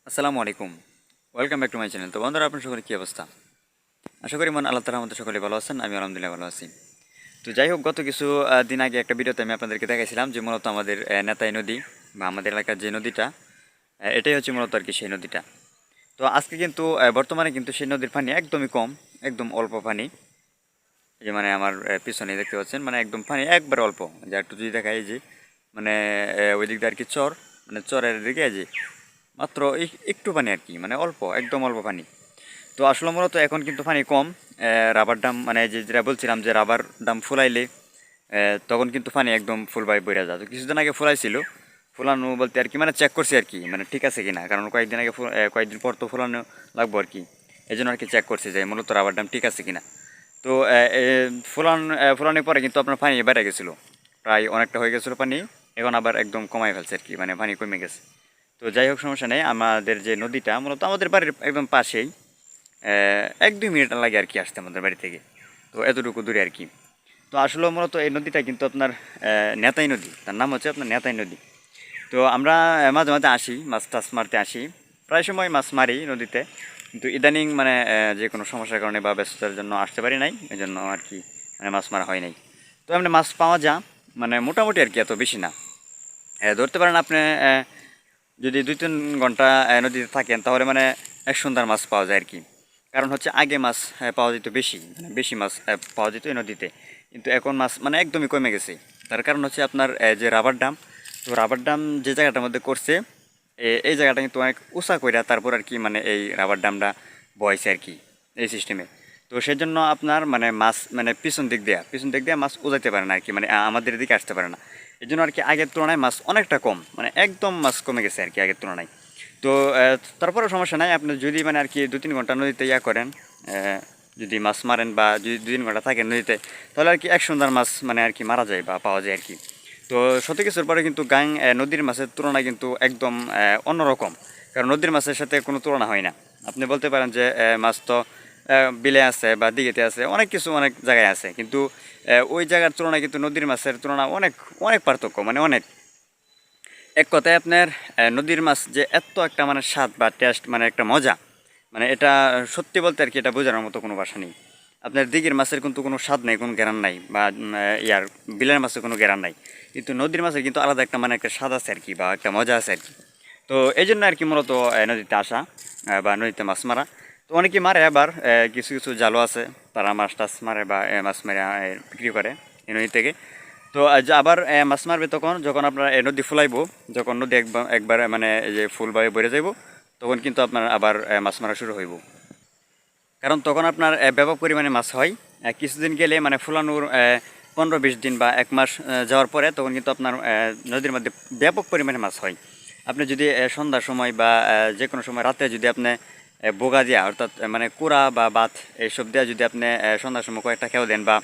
আসসালামু আলাইকুম। Welcome back to my channel. তো বন্ধুরা, আপনার সকলে কী অবস্থা? আশা করি আল্লাহ তাআলার রহমতে সকলে ভালো আছেন। আমি আলহামদুলিল্লাহ ভালো আছি। তো যাই হোক, গত কিছু দিন আগে একটা ভিডিওতে আমি আপনাদেরকে দেখাইছিলাম যে মূলত আমাদের নেতাই নদী বা আমাদের এলাকার যে নদীটা, এটাই হচ্ছে মূলত আর কি সেই নদীটা। তো আজকে কিন্তু বর্তমানে কিন্তু সেই নদীর পানি একদমই কম, একদম অল্প পানি। এই যে মানে আমার পিছনে দেখতে পাচ্ছেন, মানে একদম পানি একবার অল্প। যা একটু যদি দেখাই যে মানে ওই দিক দিয়ে আর কি চর, মানে চরের দিকে যে মাত্র একটু পানি আর কি, মানে অল্প, একদম অল্প পানি। তো আসলে মূলত এখন কিন্তু পানি কম। রাবার ডাম মানে যেটা বলছিলাম যে রাবার ডাম ফুলাইলে তখন কিন্তু পানি একদম ফুল বাই বইরা যায়। তো কিছুদিন আগে ফুলাইছিল, ফুলানো বলতে আর কি মানে চেক করছি আর কি, মানে ঠিক আছে কিনা, কারণ কয়েকদিন আগে কয়েকদিন পর তো ফুলানো লাগবো আর কি। এই জন্য আর কি চেক করছি যে মূলত রাবার ডাম ঠিক আছে কিনা। তো ফুলানোর পরে কিন্তু আপনার পানি বেড়ে গেছিলো, প্রায় অনেকটা হয়ে গেছিলো পানি। এখন আবার একদম কমাই ফেলছে আর কি, মানে পানি কমে গেছে। তো যাই হোক, সমস্যা নেই। আমাদের যে নদীটা মূলত আমাদের বাড়ির একদম পাশেই, 1-2 মিনিট লাগে আর কি আসতে আমাদের বাড়ি থেকে। তো এতটুকু দূরে আর কি। তো আসলে মূলত এই নদীটা কিন্তু আপনার নেতাই নদী, তার নাম হচ্ছে আপনার নেতাই নদী। তো আমরা মাঝে মাঝে আসি, মাছ টাছ মারতে আসি, প্রায় সময় মাছ মারি নদীতে। কিন্তু ইদানিং মানে যে কোনো সমস্যার কারণে বা ব্যস্ততার জন্য আসতে পারি নাই, এই জন্য আর কি মানে মাছ মারা হয় নাই। তো এমনি মাছ পাওয়া যা, মানে মোটামুটি আর কি, এত বেশি না। ধরতে পারেন আপনি যদি 2-3 ঘন্টা নদীতে থাকেন তাহলে মানে এক সুন্দর মাছ পাওয়া যায় আর কি। কারণ হচ্ছে আগে মাছ পাওয়া যেত বেশি, মানে বেশি মাছ পাওয়া যেত এই নদীতে। কিন্তু এখন মাছ মানে একদমই কমে গেছে। তার কারণ হচ্ছে আপনার যে রাবার ড্যাম, তো রাবার ড্যাম যে জায়গাটার মধ্যে করছে, এই জায়গাটা কিন্তু অনেক উঁচা কইরা তারপর আর কি মানে এই রাবার ড্যামটা বয়েছে আর কি, এই সিস্টেমে। তো সেজন্য আপনার মানে মাছ মানে পিছন দিক দিয়ে মাছ উজাইতে পারে না আর কি, মানে আমাদের দিকে আসতে পারে না। এই জন্য আর কি আগের তুলনায় মাছ অনেকটা কম, মানে একদম মাছ কমে গেছে আর কি আগের তুলনায়। তো তারপরেও সমস্যা নাই, আপনি যদি মানে আর কি 2-3 ঘন্টা নদীতে করেন, যদি মাছ মারেন বা যদি 2-3 ঘন্টা থাকেন নদীতে, তাহলে আর কি এক সুন্দর মাছ মানে আর কি মারা যায় বা পাওয়া যায় আর কি। তো সত্যি কিছুর পরে কিন্তু নদীর মাছের তুলনায় কিন্তু একদম অন্যরকম। কারণ নদীর মাছের সাথে কোনো তুলনা হয় না। আপনি বলতে পারেন যে মাছ তো বিলে আছে বা দিঘিতে আছে, অনেক কিছু অনেক জায়গায় আছে, কিন্তু ওই জায়গার তুলনায় কিন্তু নদীর মাছের তুলনা অনেক অনেক পার্থক্য, মানে অনেক। এক কথায় আপনার নদীর মাছ যে এত একটা মানে স্বাদ বা টেস্ট, মানে একটা মজা, মানে এটা সত্যি বলতে আর কি এটা বোঝানোর মতো কোনো ভাষা নেই। আপনার দিঘির মাছের কিন্তু কোনো স্বাদ নেই, কোনো গ্যারান নাই, বা বিলের মাছের কোনো গ্যারান নাই। কিন্তু নদীর মাছের কিন্তু আলাদা একটা মানে একটা স্বাদ আছে আর কি, বা একটা মজা আছে আর কি। তো এই জন্য আর কি মূলত নদীতে আসা বা নদীতে মাছ মারা। তো অনেকেই মারে, আবার কিছু কিছু জালও আছে, তারা মাছ টাছ মারে বা মাছ মেরে বিক্রি করে এই নদী থেকে। তো আবার মাছ মারবে তখন যখন আপনার নদী ফুলাইব, যখন নদী একবার একবার মানে এই যে ফুলভাবে বেড়ে যাইব, তখন কিন্তু আপনার আবার মাছ মারা শুরু হইব। কারণ তখন আপনার ব্যাপক পরিমাণে মাছ হয়। কিছুদিন গেলে মানে ফুলানোর 15-20 দিন বা 1 মাস যাওয়ার পরে তখন কিন্তু আপনার নদীর মধ্যে ব্যাপক পরিমাণে মাছ হয়। আপনি যদি সন্ধ্যার সময় বা যে কোনো সময় রাতে যদি আপনি বোগা দিয়া, অর্থাৎ মানে কুড়া বা বাত এইসব দেওয়া যদি আপনি সন্ধ্যার সময় কয়েকটা খেয়েও দেন, বা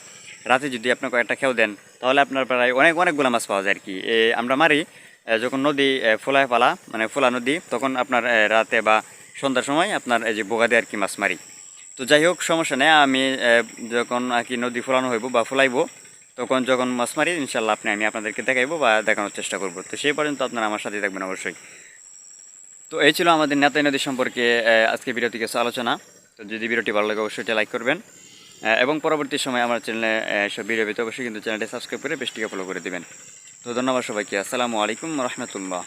রাতে যদি আপনি কয়েকটা খেয়েও দেন, তাহলে আপনার প্রায় অনেকগুলো মাছ পাওয়া যায় আর কি। আমরা মারি যখন নদী ফোলায় পালা, মানে ফোলা নদী, তখন আপনার রাতে বা সন্ধ্যার সময় আপনার এই যে বোগা দিয়ে আর কি মাছ মারি। তো যাই হোক, সমস্যা নেই। আমি যখন আর কি নদী ফোলানো হইব বা ফোলাইব, তখন যখন মাছ মারি ইনশাল্লাহ আমি আপনাদেরকে দেখাইবো বা দেখানোর চেষ্টা করব। তো সেই পর্যন্ত আপনারা আমার সাথে থাকবেন অবশ্যই। তো এই ছিল আমাদের নেতাই নদী সম্পর্কে আজকে ভিডিওতে কিছু আলোচনা। তো যদি ভিডিওটি ভালো লাগে অবশ্যই এটা লাইক করবেন, এবং পরবর্তী সময় আমার চ্যানেলে সব ভিডিও পেতে অবশ্যই কিন্তু চ্যানেলটি সাবস্ক্রাইব করে পেজটিকে ফলো করে দেবেন। তো ধন্যবাদ সবাইকে। আসসালামু আলাইকুম রহমতুল্লাহ।